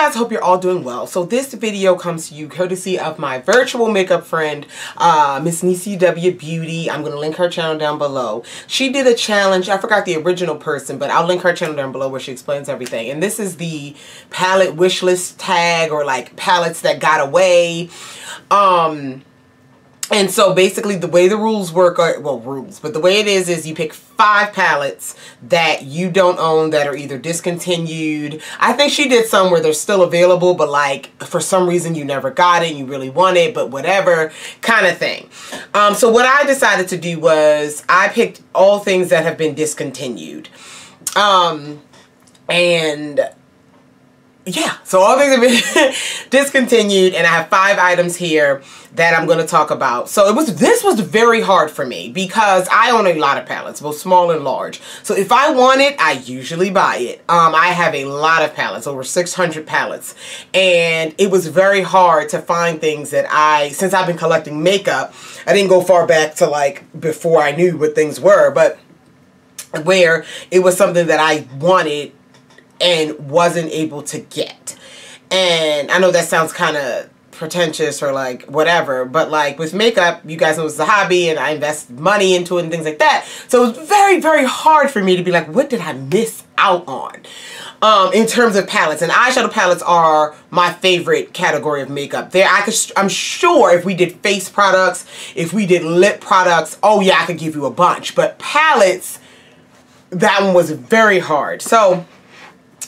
guys, hope you're all doing well. So this video comes to you courtesy of my virtual makeup friend, Miss Nisi W Beauty. I'm going to link her channel down below. She did a challenge. I forgot the original person, but I'll link her channel down below where she explains everything. And this is the palette wishlist tag, or like palettes that got away. And so basically the way the rules work are, well, rules, but the way it is you pick 5 palettes that you don't own that are either discontinued. I think she did some where they're still available, but like for some reason you never got it and you really want it, but whatever kind of thing. So what I decided to do was I picked all things that have been discontinued. And yeah, so all things have been discontinued, and I have 5 items here that I'm going to talk about. So this was very hard for me because I own a lot of palettes, both small and large. So if I want it, I usually buy it. I have a lot of palettes, over 600 palettes, and it was very hard to find things that since I've been collecting makeup, I didn't go far back to like before I knew what things were, but where it was something that I wanted and wasn't able to get. And I know that sounds kind of pretentious or like whatever, but like with makeup, you guys know it's a hobby and I invest money into it and things like that. So it was very, very hard for me to be like, what did I miss out on? In terms of palettes, and eyeshadow palettes are my favorite category of makeup. I'm sure if we did face products, if we did lip products, oh yeah, I could give you a bunch. But palettes, that one was very hard. So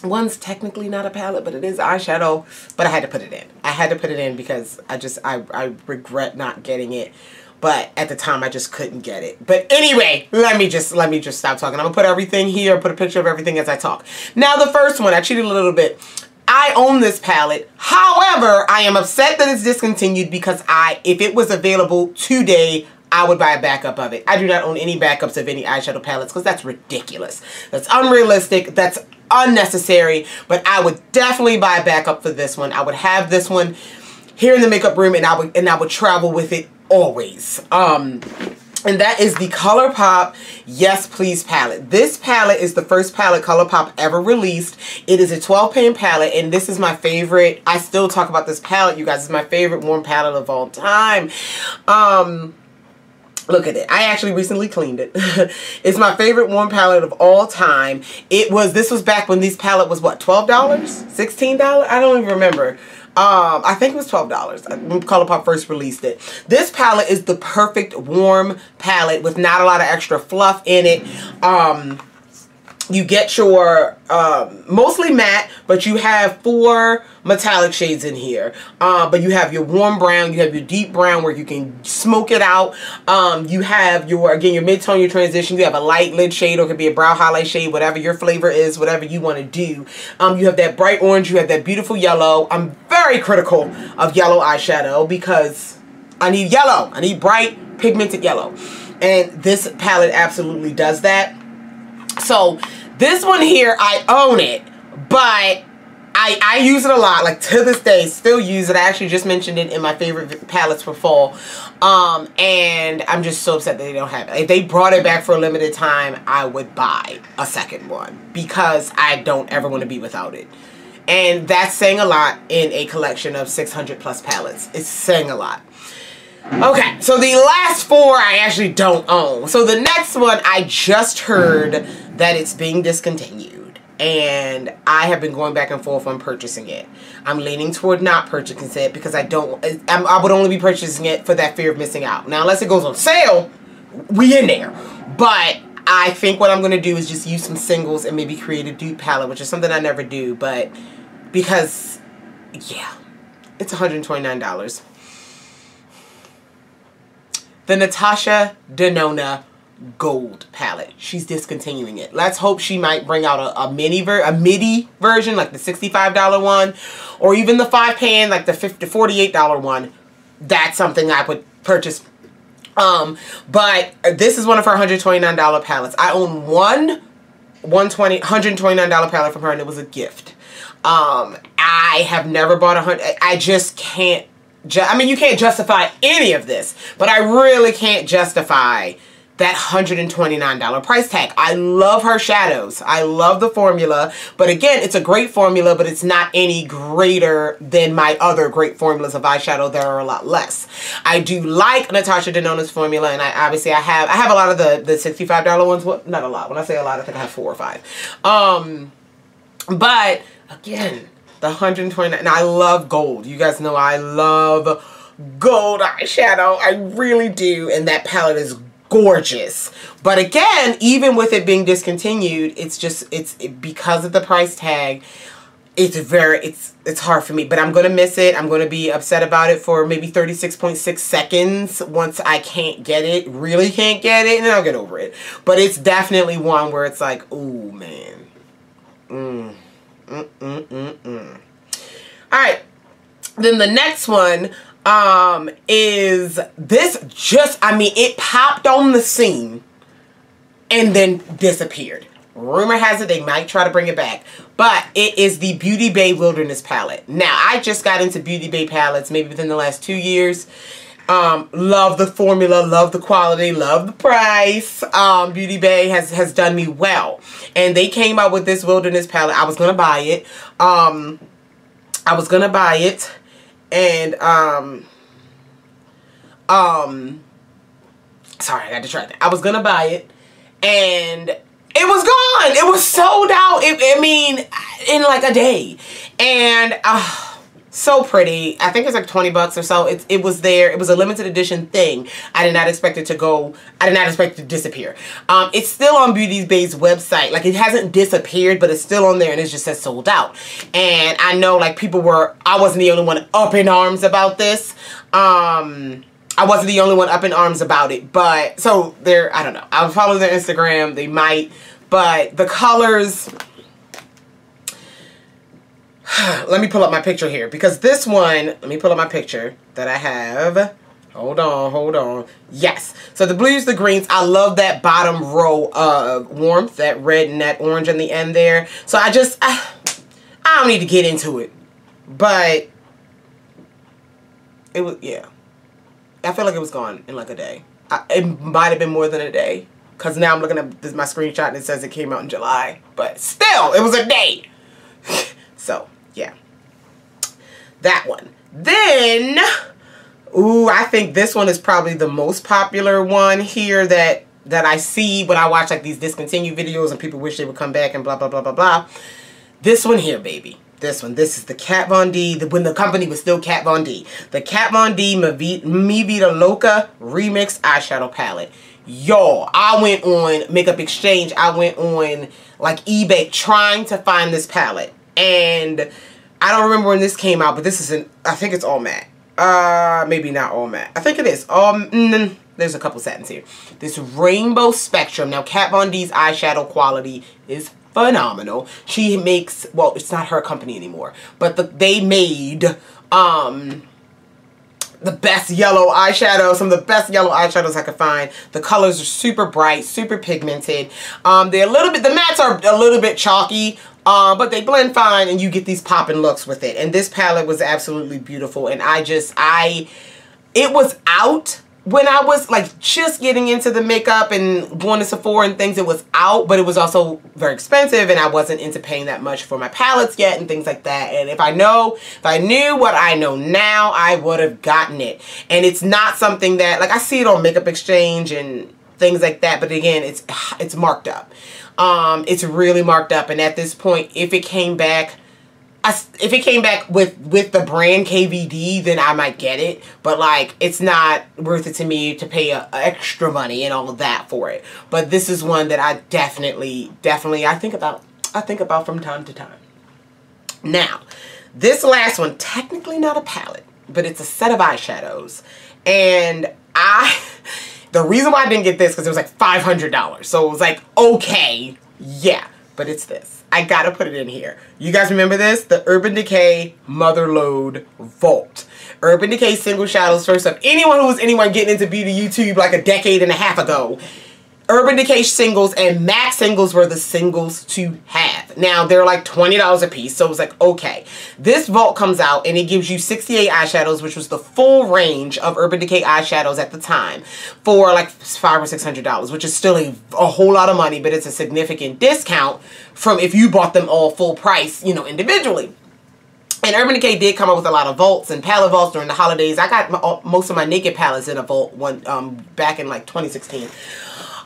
one's technically not a palette, but it is eyeshadow, but I had to put it in. I had to put it in because I regret not getting it, but at the time I just couldn't get it. But anyway, let me just stop talking. I'm gonna put everything here, put a picture of everything as I talk. Now the first one, I cheated a little bit. I own this palette. However, I am upset that it's discontinued because if it was available today, I would buy a backup of it. I do not own any backups of any eyeshadow palettes because that's ridiculous. That's unrealistic. That's unnecessary. But I would definitely buy a backup for this one. I would have this one here in the makeup room, and I would travel with it always. And that is the Colourpop Yes Please palette. This palette is the first palette Colourpop ever released. It is a 12-pan palette, and this is my favorite. I still talk about this palette, you guys. It's my favorite warm palette of all time. Look at it. I actually recently cleaned it. It's my favorite warm palette of all time. This was back when this palette was what, $12? $16? I don't even remember. I think it was $12 when Colourpop first released it. This palette is the perfect warm palette with not a lot of extra fluff in it. You get your mostly matte, but you have 4 metallic shades in here. But you have your warm brown, you have your deep brown where you can smoke it out. You have your mid-tone, your transition. You have a light lid shade, or it could be a brow highlight shade, whatever your flavor is, whatever you want to do. You have that bright orange, you have that beautiful yellow. I'm very critical of yellow eyeshadow because I need yellow. I need bright pigmented yellow. And this palette absolutely does that. So this one here, I own it, but I use it a lot. Like to this day, still use it. I actually just mentioned it in my favorite palettes for fall. And I'm just so upset that they don't have it. If they brought it back for a limited time, I would buy a second one because I don't ever want to be without it. And that's saying a lot in a collection of 600 plus palettes. It's saying a lot. Okay, so the last 4 I actually don't own. So the next one, I just heard that it's being discontinued, and I have been going back and forth on purchasing it. I'm leaning toward not purchasing it because I would only be purchasing it for that fear of missing out. Now, unless it goes on sale, we in there. But I think what I'm going to do is just use some singles and maybe create a dupe palette, which is something I never do, but because, yeah, it's $129. The Natasha Denona Gold palette. She's discontinuing it. Let's hope she might bring out a midi version, like the $65 one, or even the 5-pan, like the $48 one. That's something I would purchase. But this is one of her $129 palettes. I own one $129 palette from her, and it was a gift. I have never bought I just can't. I mean, you can't justify any of this, but I really can't justify that $129 price tag. I love her shadows. I love the formula. But again, it's a great formula, but it's not any greater than my other great formulas of eyeshadow that are a lot less. I do like Natasha Denona's formula, and I have a lot of the $65 ones. Well, not a lot. When I say a lot, I think I have 4 or 5. But again, the $129, and I love gold. You guys know I love gold eyeshadow. I really do, and that palette is gorgeous. But again, even with it being discontinued, it's because of the price tag, it's hard for me. But I'm gonna miss it. I'm gonna be upset about it for maybe 36.6 seconds once I can't get it, really can't get it, and then I'll get over it. But it's definitely one where it's like, ooh man. Alright, then the next one is this. It popped on the scene and then disappeared. Rumor has it they might try to bring it back, but it is the Beautybay Wilderness palette. Now, I just got into Beautybay palettes maybe within the last 2 years. Love the formula, love the quality, love the price. Beautybay has done me well, and they came out with this Wilderness palette. I was gonna buy it. And sorry, I got distracted. I was gonna buy it, and it was gone. It was sold out. In like a day. And so pretty. I think it's like 20 bucks or so. It was there. It was a limited edition thing. I did not expect it to go. I did not expect it to disappear. It's still on Beautybay's website. Like, it hasn't disappeared, but it's still on there, and it just says sold out. And I know, like, I wasn't the only one up in arms about this. I wasn't the only one up in arms about it. But, so, I don't know. I'll follow their Instagram. They might. But the colors... Let me pull up my picture here, because this one, let me pull up my picture that I have. Hold on. Yes. So the blues, the greens, I love that bottom row of warmth, that red and that orange on the end there. So I don't need to get into it. But it was, yeah. I feel like it was gone in like a day. It might have been more than a day, because now I'm looking at my screenshot and it says it came out in July. But still, it was a day. So, yeah. That one. Then, ooh, I think this one is probably the most popular one here that I see when I watch like these discontinued videos and people wish they would come back and blah, blah, blah, blah, blah. This one here, baby. This one. This is the Kat Von D, when the company was still Kat Von D. The Kat Von D Mi Vida Loca Remix Eyeshadow Palette. Y'all, I went on Makeup Exchange. I went on like eBay trying to find this palette. And I don't remember when this came out, but this is I think it's all matte. Maybe not all matte. I think it is. There's a couple satins here. This Rainbow Spectrum. Now, Kat Von D's eyeshadow quality is phenomenal. She makes, well, it's not her company anymore, but they made the best yellow eyeshadow, some of the best yellow eyeshadows I could find. The colors are super bright, super pigmented. They're the mattes are a little bit chalky, but they blend fine, and you get these popping looks with it. And this palette was absolutely beautiful, and it was out when I was like just getting into the makeup and going to Sephora and things. It was out, but it was also very expensive, and I wasn't into paying that much for my palettes yet and things like that. And if I knew what I know now, I would have gotten it. And it's not something that, like, I see it on Makeup Exchange and things like that, but again, it's marked up. It's really marked up, and at this point, if it came back with the brand KVD, then I might get it. But like, it's not worth it to me to pay extra money and all of that for it. But this is one that I definitely I think about from time to time. Now, this last one, technically not a palette, but it's a set of eyeshadows. And the reason why I didn't get this, because it was like $500. So it was like, okay, yeah, but it's this. I gotta put it in here. You guys remember this? The Urban Decay Motherlode Vault. Urban Decay Single Shadows. First up, anyone getting into beauty YouTube like a decade and a half ago, Urban Decay singles and MAC singles were the singles to have. Now, they're like $20 a piece, so it was like, okay. This vault comes out, and it gives you 68 eyeshadows, which was the full range of Urban Decay eyeshadows at the time, for like $500 or $600, which is still a whole lot of money, but it's a significant discount from if you bought them all full price, you know, individually. And Urban Decay did come up with a lot of vaults and palette vaults during the holidays. I got most of my Naked palettes in a vault back in like 2016.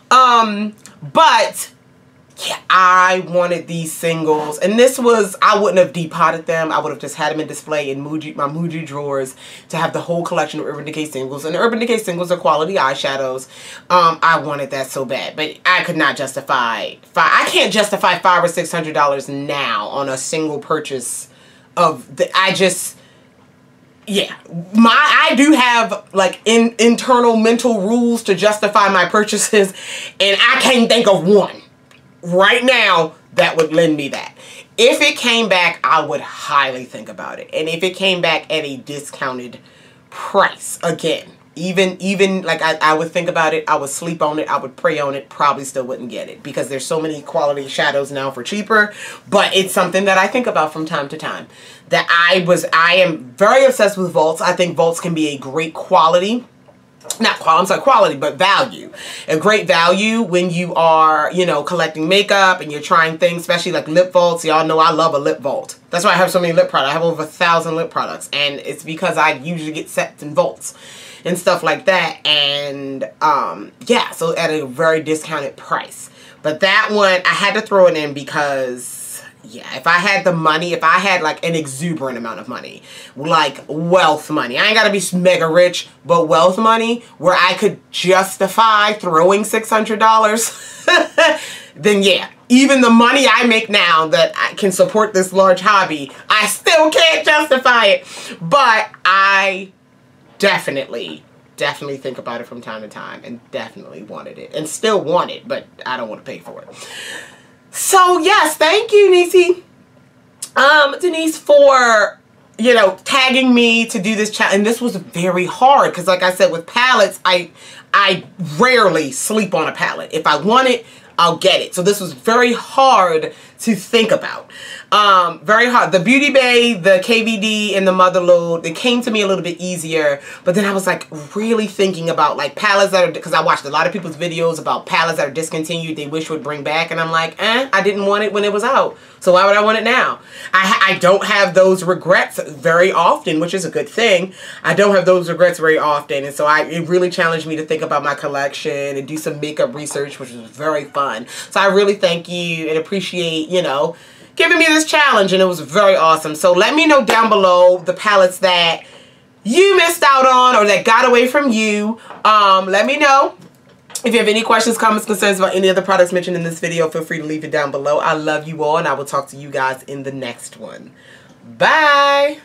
But yeah, I wanted these singles, and this was, I wouldn't have depotted them. I would have just had them in display in my Muji drawers to have the whole collection of Urban Decay singles. And Urban Decay singles are quality eyeshadows. I wanted that so bad, but I could not justify, I can't justify $500 or $600 now on a single purchase of the, yeah, I do have like internal mental rules to justify my purchases, and I can't think of one right now that would lend me that. If it came back, I would highly think about it. And if it came back at a discounted price, again, even like I would think about it, I would sleep on it, I would pray on it, probably still wouldn't get it because there's so many quality shadows now for cheaper. But it's something that I think about from time to time. That I am very obsessed with vaults. I think vaults can be a great quality, quality, but value. A great value when you are, you know, collecting makeup and you're trying things, especially like lip vaults. Y'all know I love a lip vault. That's why I have so many lip products. I have over 1,000 lip products, and it's because I usually get sets and vaults and stuff like that. And yeah, so at a very discounted price. But that one, I had to throw it in because, yeah, if I had the money, if I had like an exuberant amount of money, like wealth money, I ain't gotta be mega rich, but wealth money where I could justify throwing $600, then yeah, even the money I make now that I can support this large hobby, I still can't justify it. But I definitely think about it from time to time, and definitely wanted it, and still want it, but I don't want to pay for it. So yes, thank you, Denise, for, you know, tagging me to do this challenge. And this was very hard because, like I said, with palettes, I rarely sleep on a palette. If I want it, I'll get it. So this was very hard to think about. Very hard. The Beautybay, the KVD, and the Motherload, they came to me a little bit easier. But then I was like really thinking about like palettes that are, because I watched a lot of people's videos about palettes that are discontinued they wish would bring back. And I'm like, I didn't want it when it was out. So why would I want it now? I don't have those regrets very often, which is a good thing. I don't have those regrets very often. And so it really challenged me to think about my collection and do some makeup research, which was very fun. So I really thank you and appreciate, you know, giving me this challenge, and it was very awesome. So let me know down below the palettes that you missed out on or that got away from you. Let me know. If you have any questions, comments, concerns about any of the products mentioned in this video, feel free to leave it down below. I love you all, and I will talk to you guys in the next one. Bye!